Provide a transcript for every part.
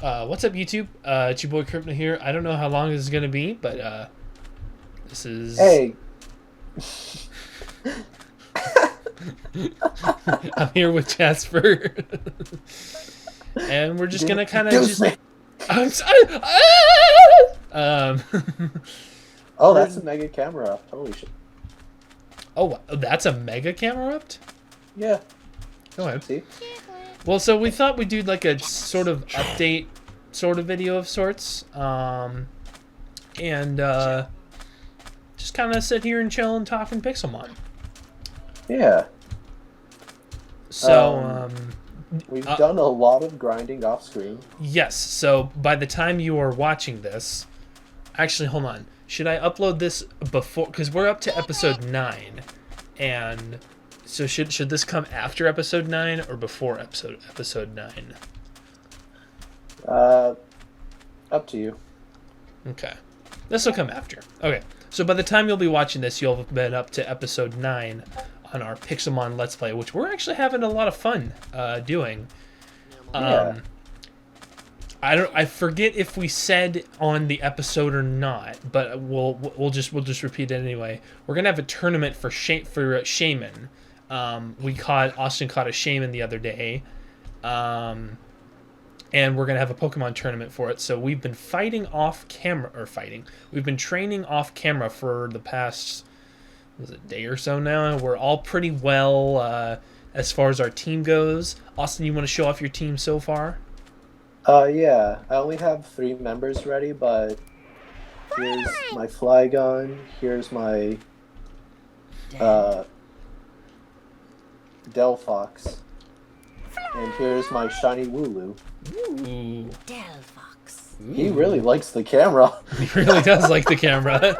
What's up, YouTube? It's your boy Crypto here. I don't know how long this is gonna be, but this is. Hey. I'm here with Jasper, and we're just gonna kind of just. I'm sorry. Oh, that's a mega camera. Holy shit. Oh, that's a mega camera up? Yeah. Go ahead. See? Well, so we thought we'd do like a sort of update sort of video of sorts. And just kind of sit here and chill and talk and Pixelmon. Yeah. So, we've done a lot of grinding off screen. Yes, so by the time you are watching this... Actually, hold on. Should I upload this before... Because we're up to episode 9. And... So should this come after episode 9 or before episode 9? Up to you. Okay. This will come after. Okay. So by the time you'll be watching this, you'll have been up to episode 9 on our Pixelmon Let's Play, which we're actually having a lot of fun doing. Yeah. I forget if we said on the episode or not, but we'll just repeat it anyway. We're gonna have a tournament for Shaman. Austin caught a Shaman the other day, and we're gonna have a Pokemon tournament for it. So we've been We've been training off camera for the past day or so now. We're all pretty well as far as our team goes. Austin, you want to show off your team so far? Yeah. I only have 3 members ready, but here's my Flygon. Here's my Delphox. And here's my shiny Wooloo. Ooh. Delphox. He really likes the camera. He really does like the camera.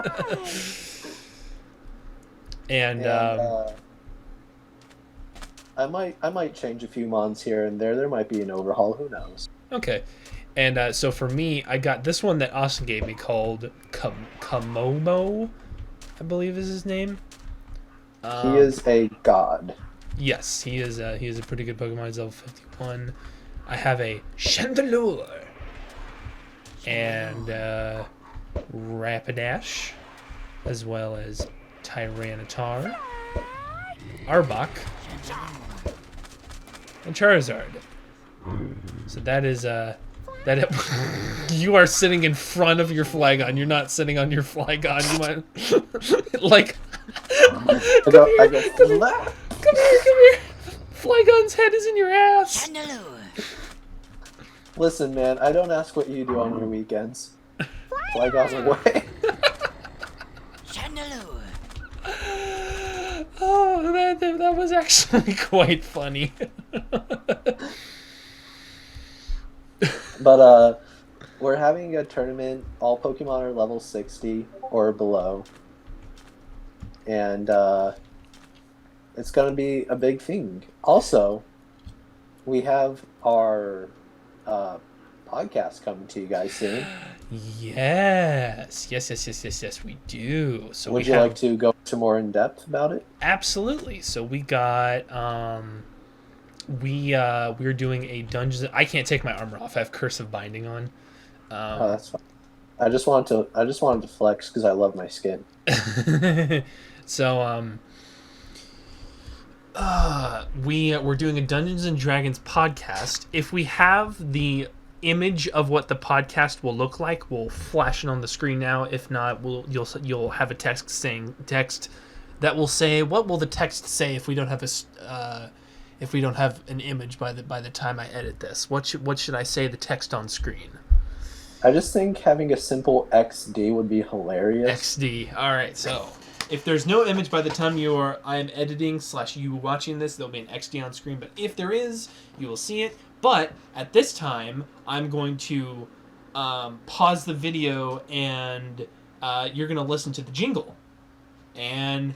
and I might change a few mons here and there. There might be an overhaul. Who knows? Okay. And so for me, I got this one that Austin gave me called Kamomo, I believe is his name. He is a god. Yes, he is a pretty good Pokemon. He's level 51. I have a Chandelure and Rapidash, as well as Tyranitar, Arbok, and Charizard. So that is you are sitting in front of your Flygon. You're not sitting on your Flygon. You might like. Come here. Flygon's head is in your ass. Listen, man, I don't ask what you do on your weekends. Flygon's away. Oh, that was actually quite funny. But we're having a tournament. All Pokemon are level 60 or below, and it's gonna be a big thing. Also, we have our podcast coming to you guys soon. Yes, we do. So would you like to go to more in depth about it? Absolutely. So we got we're doing a Dungeons. I can't take my armor off. I have Cursive Binding on. Oh, that's fine. I just wanted to flex because I love my skin. So we're doing a Dungeons and Dragons podcast. If we have the image of what the podcast will look like, we'll flash it on the screen now. If not, you'll have a text that will say, what will the text say if we don't have an image by the time I edit this? What should I say the text on screen? I just think having a simple XD would be hilarious. XD. All right. So if there's no image by the time I am editing / you watching this, there'll be an XD on screen. But if there is, you will see it. But at this time, I'm going to pause the video and you're going to listen to the jingle. And...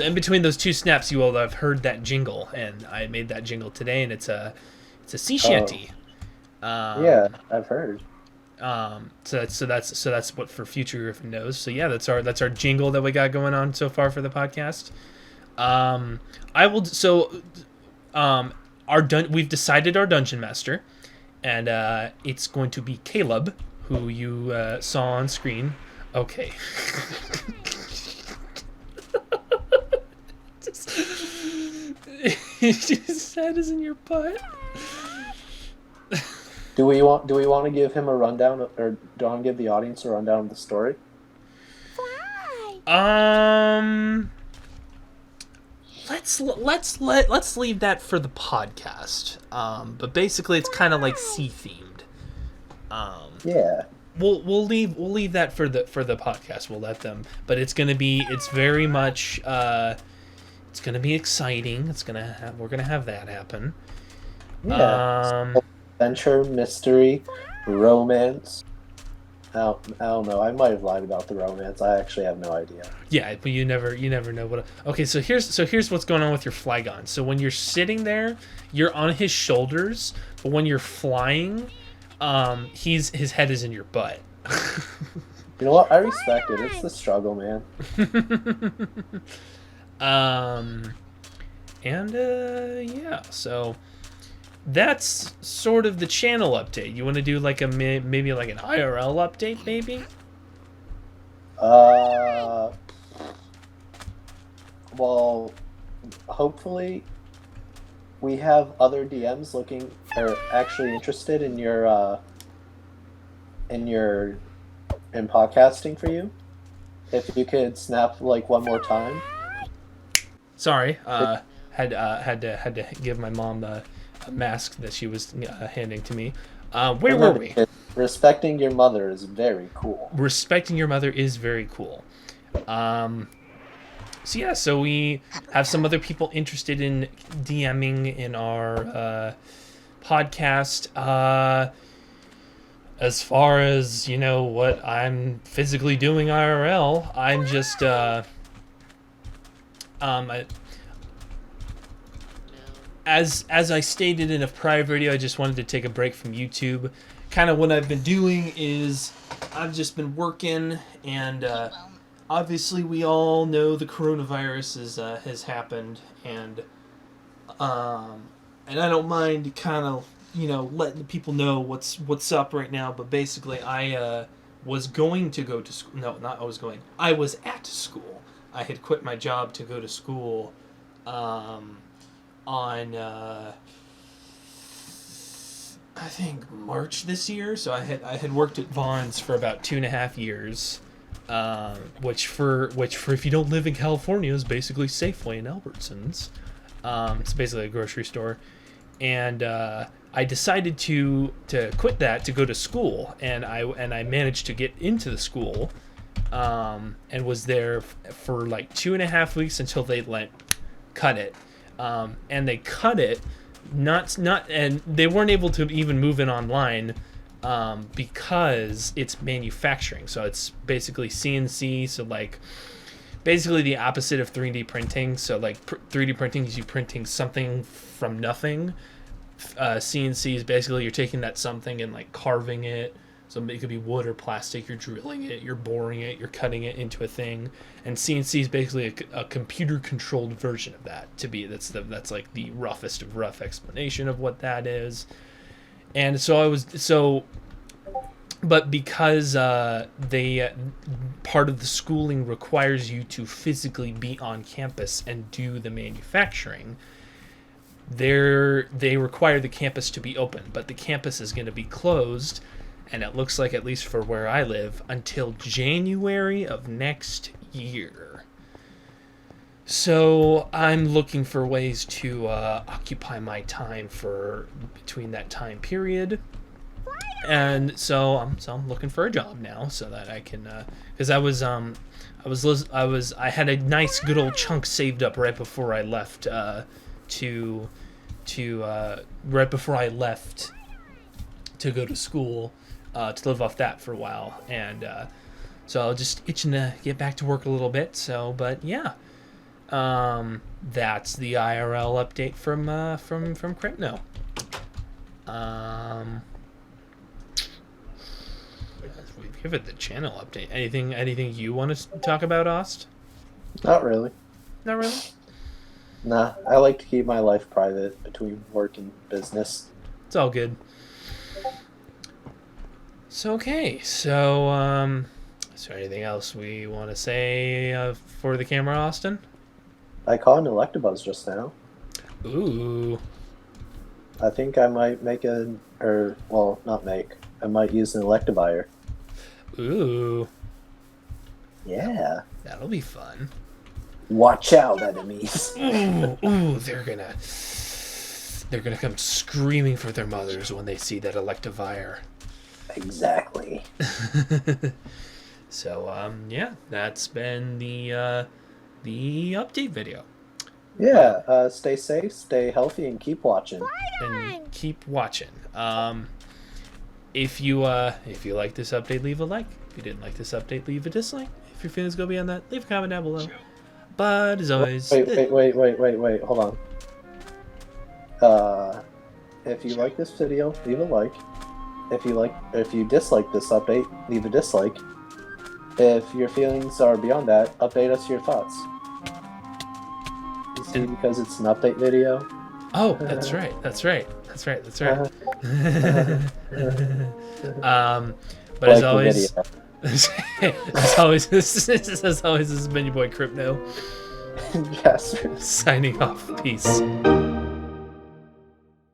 So in between those two snaps, you will have heard that jingle, and I made that jingle today, and it's a sea shanty. Yeah, I've heard. So that's what for future Griffin knows. So yeah, that's our jingle that we got going on so far for the podcast. I will we've decided our dungeon master, and it's going to be Caleb, who you saw on screen. Okay. His head is in your butt. Do we want to give him a rundown, or do you want to give the audience a rundown of the story? Let's leave that for the podcast. But basically, it's kind of like sea themed. Yeah. We'll leave that for the podcast. We'll let them. But it's very much it's gonna be exciting. We're gonna have that happen. Yeah. Adventure, mystery, romance. I don't know. I might have lied about the romance. I actually have no idea. Yeah, but you never know what. Okay, so here's what's going on with your Flygon. So when you're sitting there, you're on his shoulders, but when you're flying, his head is in your butt. You know what? I respect it. It's the struggle, man. Yeah. So that's sort of the channel update. You want to do like maybe like an IRL update, maybe? Well, hopefully we have other DMs looking or actually interested in your in podcasting for you. If you could snap like one more time. Sorry, had to give my mom a mask that she was handing to me. Where were we? Respecting your mother is very cool. Respecting your mother is very cool. So we have some other people interested in DMing in our podcast. As far as what I'm physically doing IRL, I'm just as I stated in a prior video, I just wanted to take a break from YouTube. Kind of what I've been doing is I've just been working, and obviously we all know the coronavirus has happened, and I don't mind kind of letting the people know what's up right now. But basically, I was going to go to school. No, not I was going. I was at school. I had quit my job to go to school. On I think March this year. So I had worked at Vaughn's for about 2.5 years, which for if you don't live in California is basically Safeway and Albertsons. It's basically a grocery store, and I decided to quit that to go to school, and I managed to get into the school, and was there for like 2.5 weeks until they cut it. And they cut it, and they weren't able to even move it online, because it's manufacturing. So it's basically CNC. So like, basically the opposite of 3D printing. So like 3D printing is you printing something from nothing. CNC is basically you're taking that something and like carving it. So it could be wood or plastic. You're drilling it, you're boring it, you're cutting it into a thing. And CNC is basically a computer-controlled version of that. That's like the roughest of rough explanation of what that is. And but because they part of the schooling requires you to physically be on campus and do the manufacturing, they require the campus to be open, but the campus is going to be closed. And it looks like, at least for where I live, until January of next year. So I'm looking for ways to occupy my time for between that time period. And so I'm looking for a job now so that I can, because I had a nice good old chunk saved up right before I left to go to school. To live off that for a while, and so I was just itching to get back to work a little bit. So, but yeah, That's the IRL update from Crypto. We've given the channel update. Anything you want to talk about, Ost? Not really. Not really. Nah, I like to keep my life private between work and business. It's all good. So okay, so is there anything else we want to say for the camera, Austin? I caught an Electabuzz just now. Ooh. I think I might I might use an Electivire. Ooh. Yeah. That'll be fun. Watch out, enemies. Ooh, they're gonna come screaming for their mothers when they see that Electivire. Exactly. So yeah, that's been the update video. Yeah, stay safe, stay healthy, and keep watching. And keep watching. If you like this update, leave a like. If you didn't like this update, leave a dislike. If your feelings go beyond that, leave a comment down below. But as always, Wait, hold on. If you like this video, leave a like. If you dislike this update, leave a dislike. If your feelings are beyond that, update us your thoughts. You see, because it's an update video. Oh, that's right. But Like as always, this has been your boy Crypto. Jasfur. Signing off. Peace.